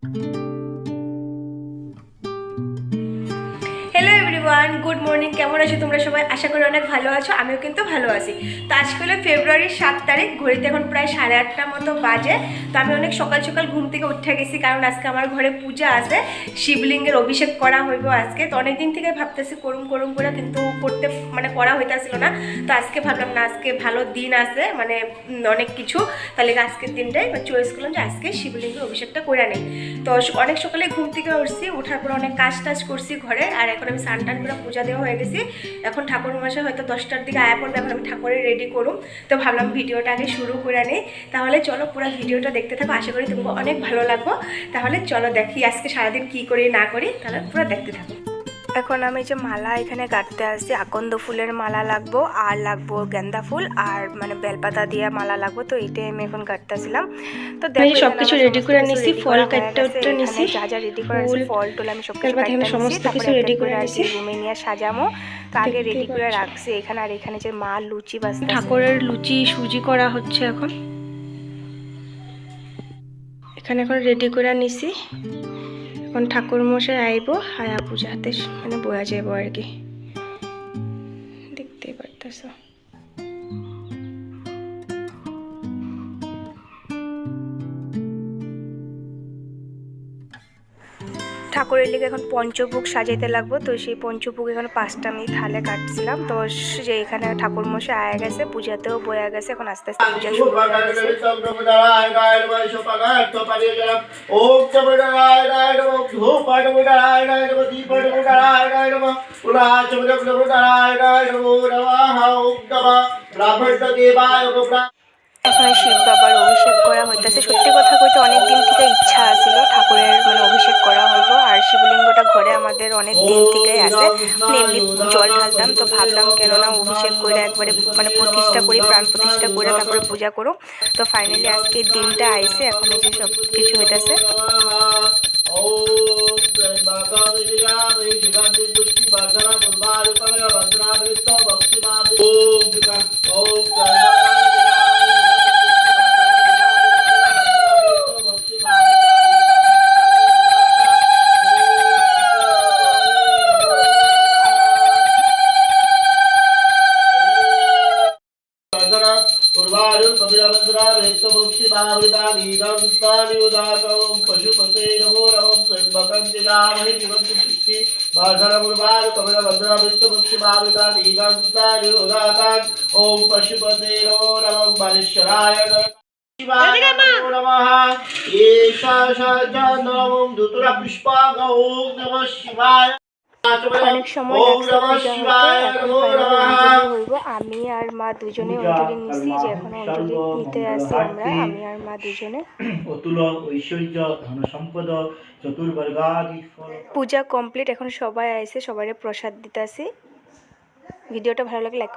Hello everyone, good morning. কেমন আছো তোমরা সবাই? আশা করি অনেক ভালো আছো, আমিও কিন্তু ভালো আছি। তো আজকে হলো ফেব্রুয়ারির 7 তারিখ, ঘড়িতে এখন প্রায় 8:30 মতো বাজে। তো আমি অনেক সকাল সকাল ঘুম থেকে উঠে গেছি, কারণ আজকে আমার ঘরে পূজা আছে, শিবলিঙ্গের অভিষেক করা হইব আজকে। তো অনেকদিন থেকে ভাবতেছি করুম করে, কিন্তু করতে করা হইতেছিল না। তো আজকে ভাবলাম না, আজকে ভালো দিন আছে, অনেক কিছু, তাহলে আজকের দিনটাই চয়েস করলাম যে আজকে শিবলিঙ্গের অভিষেকটা করে নেই। তো অনেক সকালে ঘুম থেকে উঠছি, ওঠার পর অনেক কাজ টাজ করছি ঘরে। আর এখন আমি স্নান টান করে পূজা দেওয়া হয়ে গেছি। এখন ঠাকুর মশাই হয়তো 10টার দিকে আয়া পড়বে, এখন আমি ঠাকুরের রেডি করুম। তো ভাবলাম ভিডিওটা আগে শুরু করে নিই। তাহলে চলো পুরো ভিডিওটা দেখতে থাকো, আশা করি তোমাকে অনেক ভালো লাগবে। তাহলে চলো দেখি আজকে সারাদিন কি করি না করি, তাহলে পুরো দেখতে থাকো। এখন আমি যে মালা এখানে কাটতে আসছি, আকন্দ ফুলের মালা লাগবো, আর লাগবো গেন্দা ফুল, আর বেলপাতা দিয়ে মালা লাগবো। তো এইটাই আমি এখন কাটতেছিলাম। তো দেখো সবকিছু রেডি করে নিছি, ফল কাটতে নিছি, যা যা রেডি করে আছে, ফল টল আমি সবকিছু কাটতে নিছি। তারপরে রেডি করে নিছি, রুমে নিয়ে সাজামো। তো আগে রেডি করে রাখছি এখানে। আর এখানে যে মা লুচি বাজছে, ঠাকুরের লুচি সুজি করা হচ্ছে এখন। এখানে এখন রেডি করে নিছি। এখন ঠাকুর মশাই আইব, হায়া পূজাতে বয়া যাবো আর কি, দেখতেই পারতেছো। ঠাকুরের লিগে এখন পঞ্চভোগ সাজাইতে লাগবো। তো সেই পঞ্চভোগ এখন 5টা আমি থালে কাটছিলাম। তো যে এখানে ঠাকুর মশাই আয়া গেছে, পূজাতেও বয়া গেছে, এখন আস্তে আস্তে পূজা শুরু হয়ে গেছে। এখন শিব বাবার অভিষেক করা হইতেছে। সত্যি কথা কইতে অনেক দিন থেকে ইচ্ছা আছিল ঠাকুরের অভিষেক করা হইব। আর শিবলিঙ্গটা ঘরে আমাদের অনেক দিন থেকেই আছে, এমনি জল ঢালতাম। তো ভাবলাম কেননা অভিষেক করে একবারে প্রতিষ্ঠা করি, প্রাণ প্রতিষ্ঠা করে তারপরে পূজা করো। তো ফাইনালি আজকে দিনটা আইছে, এখন এই যে সব কিছু হইতেছে। पशुपते नमो नमः त्र्यंबकं यजामहे जीवन्ति ओम पशुपते नमो नमः बालेश्वराय नमो नमः एषा नमः धुतुरा पुष्पाग ओम नमः शिवाय। অনেক সময় লাগছে পূজা হতে। এখন ফাইনালি অঞ্জলি হইব। আমি আর মা দুজনে অঞ্জলি নিছি, যে এখন অঞ্জলি নিতে আসি আমরা, আমি আর মা দুজনে। অতুল ঐশ্বর্য ধন সম্পদ চতুর্বর্গাদি পূজা কমপ্লিট, এখন সবাই আইছে, সবাই প্রসাদ দিতেছি। ভিডিওটা ভালো লাগলে লাইক